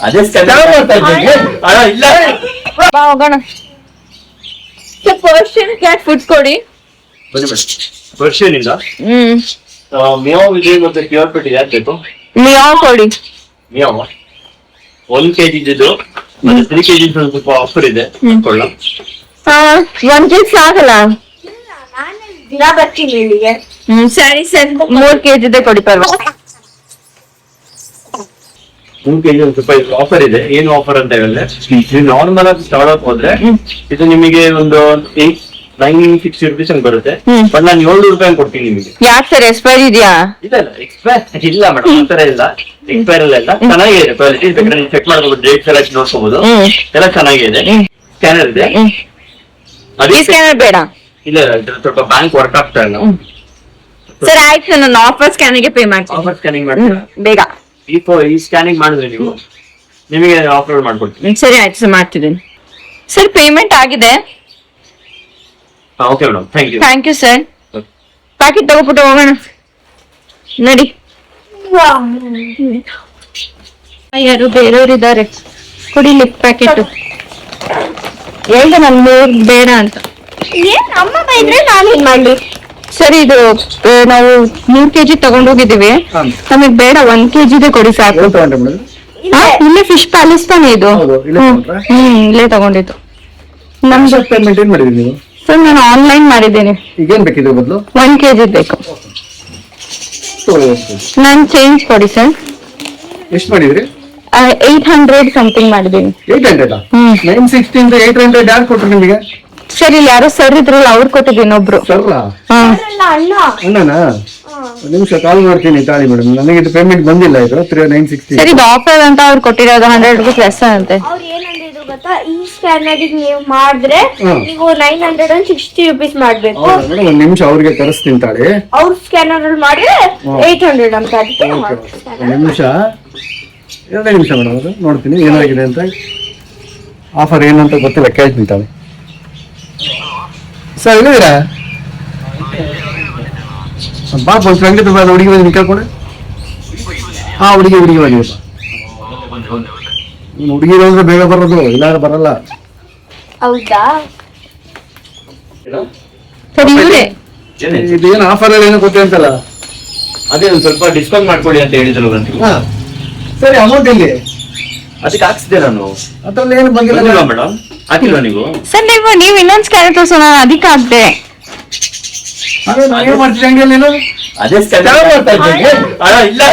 ಅದೇ ಇಲ್ಲ ಬಾ ಹೋಗೋಣ. ಪರ್ಷಿಯನ್ ಕ್ಯಾಟ್ ಫುಡ್ ಕೊಡಿ. ಪರ್ಷಿಯನ್ ಇಲ್ಲ ಮಿಯಾವ್ ಇದೆ ಮತ್ತೆ ಪ್ಯೂರ್ ಪೆಟ್ ಇದೆ ಬೇಕು. ಮಿಯಾವ್ ಕೊಡಿ. ಮಿಯಾವ್ 1 kg ಇದ್ದು ಮತ್ತೆ 3 kg ಸ್ವಲ್ಪ ಆಫರ್ ಇದೆ ಕೊಳ್ಳ. 1 kg ಸಾಕಲ್ಲ? ದಿನ ಬರ್ತೀನಿ ಇಲ್ಲಿಗೆ. ಸರಿ ಸರಿ 3 kg ಇದೆ ಕೊಡಿ ಪರವಾಗಿಲ್ಲ. 3 kg ಸ್ವಲ್ಪ ಆಫರ್ ಇದೆ. ಏನು ಆಫರ್ ಅಂತ ಹೇಳಿದ್ರೆ ನೀವು ನಾರ್ಮಲ್ ಆಗಿ ತಗೊಳಕ್ ಹೋದ್ರೆ ಇದು ನಿಮಗೆ ಒಂದು 960 rupees ಹಂಗ್ ಬರುತ್ತೆ. ಬಟ್ ನಾನು 700 ರೂಪಾಯಿ ಕೊಡ್ತೀನಿ ನಿಮಗೆ. ಯಾಕೆ ಸರ್ ಎಕ್ಸ್ಪೈರ್ ಇದೆಯಾ? ಇಲ್ಲ ಎಕ್ಸ್ಪೈರ್ ಇಲ್ಲ ಮೇಡಮ್, ಆ ತರ ಇಲ್ಲ. ಎಕ್ಸ್ಪೈರ್ ಎಲ್ಲ ಚೆನ್ನಾಗಿದೆ ಕ್ವಾಲಿಟಿ. ಬೇಕಾದ್ರೆ ನೀವು ಚೆಕ್ ಮಾಡ್ಬೋದು, ಡೇಟ್ಸ್ ಎಲ್ಲ ನೋಡ್ಕೋಬಹುದು. ಎಲ್ಲ ಚೆನ್ನಾಗಿದೆ. ಸ್ಕ್ಯಾನರ್ ಇದೆ. ಸ್ಕ್ಯಾನರ್ ಬೇಡ. ಇಲ್ಲ ಇದ್ರ ಸ್ವಲ್ಪ ಬ್ಯಾಂಕ್ ವರ್ಕ್ ಆಗ್ತಾ ಇಲ್ಲ. ಸರ್ ಆಯ್ತು, ನಾನು ಆಫರ್ ಸ್ಕ್ಯಾನಿಂಗ್ ಪೇ ಮಾಡ್ತೀನಿ. ಆಫರ್ ಸ್ಕ್ಯಾನಿಂಗ್ ಮಾಡ್ತೀರಾ? ಬೇಗ ಈ ಸ್ಕ್ಯಾನಿಂಗ್ ಮಾಡಿದ್ರೆ ನೀವು ನಿಮಗೆ ಆಫರ್ ಮಾಡ್ಕೊಡ್ತೀನಿ. ಸರಿ ಆಯ್ತು ಸರ್, ಮಾಡ್ತಿದ್ದೀನಿ. ಸರ್ ಪೇಮೆಂಟ್ ಆಗಿದೆ. Okay madam, thank you sir. Packet ತಗೋಬಿಟ್ಟು ಹೋಗೋಣ ನಡಿ. ಯಾರು ಬೇರೆಯವ್ರು ಇದ್ದಾರೆ, ಕೊಡಿ ಲಿಪ್ ಪ್ಯಾಕೆಟ್. ಹೇಳ್ದೆ ನನ್ 3 ಬೇಡ ಅಂತ. ಏನ್ ಅಮ್ಮ ಬೈದ್ರೆ ನಾನು ಏನ್ ಮಾಡ್ಲಿ? ಸರಿ ಇದು ನಾವು 3 kg ತಗೊಂಡೋಗಿದ್ದೀವಿ, ನಮಗ್ ಬೇಡ 1 kg ಕೊಡಿ ಸಾಕು. ಇಲ್ಲೇ ಫಿಶ್ ಪ್ಯಾಲೇಸ್ ತಾನೇ ಇದು? ಇಲ್ಲೇ ತಗೊಂಡಿದ್ದು. ನಮ್ದು ಪೇಮೆಂಟ್ ಏನ್ ಮಾಡಿದ್ರಿ ನೀವು? ಸರ್ ನಾನು ಆನ್ಲೈನ್ ಮಾಡಿದ್ದೇನೆ. ಈಗೇನ್ ಬೇಕಿದ್ರ ಬದಲು? 1 kg ಬೇಕು. ನಾನು ಚೇಂಜ್ ಕೊಡಿ ಸರ್. ಎಷ್ಟು ಮಾಡಿದ್ರಿ? 800 ಸಮಥಿಂಗ್ ಮಾಡಿದ್ದೀನಿ. 800 960 ಇಂದ 800 ಯಾರು ಕೊಟ್ರು ನಿಮಗೆ? ಸರ್ ಇಲ್ಲಿ ಯಾರೋ ಸರ್ ಇದ್ರಲ್ಲ ಅವ್ರು ಕೊಟ್ಟಿದ್ದೀನಿ ಒಬ್ರು. ಸರ್ರಾ? ಅಣ್ಣ ಅಣ್ಣನಾ? ಒಂದು ನಿಮಿಷ ಕಾಲ್ ಮಾಡ್ತೀನಿ ತಾಳಿ ಮೇಡಮ್. ನನಗೆ ಇದು ಪೇಮೆಂಟ್ ಬಂದಿಲ್ಲ. ಇದು 960. ಸರ್ ಇದು ಆಫರ್ ಅಂತ ಅವ್ರು ಕೊಟ್ಟಿರೋದು 100 ರೂಪೀಸ್ ಲೆಸ್ ಅಂತೆ. ಅವ್ರು ಏನಂದಿದ್ರು ಗೊತ್ತಾ, ಈ ಸ್ಕ್ಯಾನರ್ ನೀವು ಮಾಡಿದ್ರೆ ನೀವು 960 ರೂಪೀಸ್ ಮಾಡ್ಬೇಕು. ಮೇಡಮ್ ಒಂದು ನಿಮಿಷ ಅವ್ರಿಗೆ ಕರೆಸ್ತೀನಿ ತಾಳಿ. ಅವ್ರ ಸ್ಕ್ಯಾನರ್ ಅಲ್ಲಿ ಮಾಡಿದ್ರೆ 800 ಅಂತ. ಅದಕ್ಕೆ ಒಂದು ನಿಮಿಷ, 2 ನಿಮಿಷ ಮೇಡಮ್. ಅದು ನೋಡ್ತೀನಿ ಏನಾಗಿದೆ ಅಂತ. ಆಫರ್ ಏನಂತ ಗೊತ್ತಿಲ್ಲ, ಕೇಳ್ತೀನಿ ತಾಳಿ. ಸರ್ ಇಲ್ಲಿದ್ದೀರಾ? ಬಾ ಒಂದು ಸಂಗೀತ ಹುಡುಗಿ ಬಂದು ಕೇಳ್ಕೊಡೆ. ಹಾ ಹುಡುಗಿ ಬಂದಿವಪ್ಪ. ಹುಡುಗಿ ಅಂದ್ರೆ ಬೇಗ ಬರೋದು, ಇಲ್ಲಾಂದ್ರೆ ಬರಲ್ಲ. ಹೌದಾ? ಸರ್ ಇವ್ರೆ ಇದೇನು ಆಫರ್ ಅಲ್ಲಿ ಏನೋ ಗೊತ್ತಂತಲ್ಲ. ಅದೇ ಒಂದು ಸ್ವಲ್ಪ ಡಿಸ್ಕೌಂಟ್ ಮಾಡ್ಕೊಳ್ಳಿ ಅಂತ ಹೇಳಿದ್ರು ನೀವು. ಹಾ ಸರಿ, ಅಮೌಂಟ್ ಇಲ್ಲಿ ಅದಕ್ಕೆ ಹಾಕ್ಸಿದೆ ನಾನು. ಅದ್ರಲ್ಲಿ ಏನು ಬಂದಿಲ್ಲ ಮೇಡಮ್, ಹಾಕಿಲ್ವಾ ನೀವು? ಸರ್ ನೀವು ಇನ್ನೊಂದು ಸ್ಕ್ಯಾನರ್ ತೋರ್ಸೋಣ, ಅದಕ್ಕೆ ಆಗ್ದೆ. ಅದೇ ನಾನು ಏನ್ ಮಾಡ್ತೀನಿ ಹಂಗೆ ನೀನು? ಅದೇ ಮಾಡ್ತಾ ಇದ್ದೀನಿ. ಇಲ್ಲ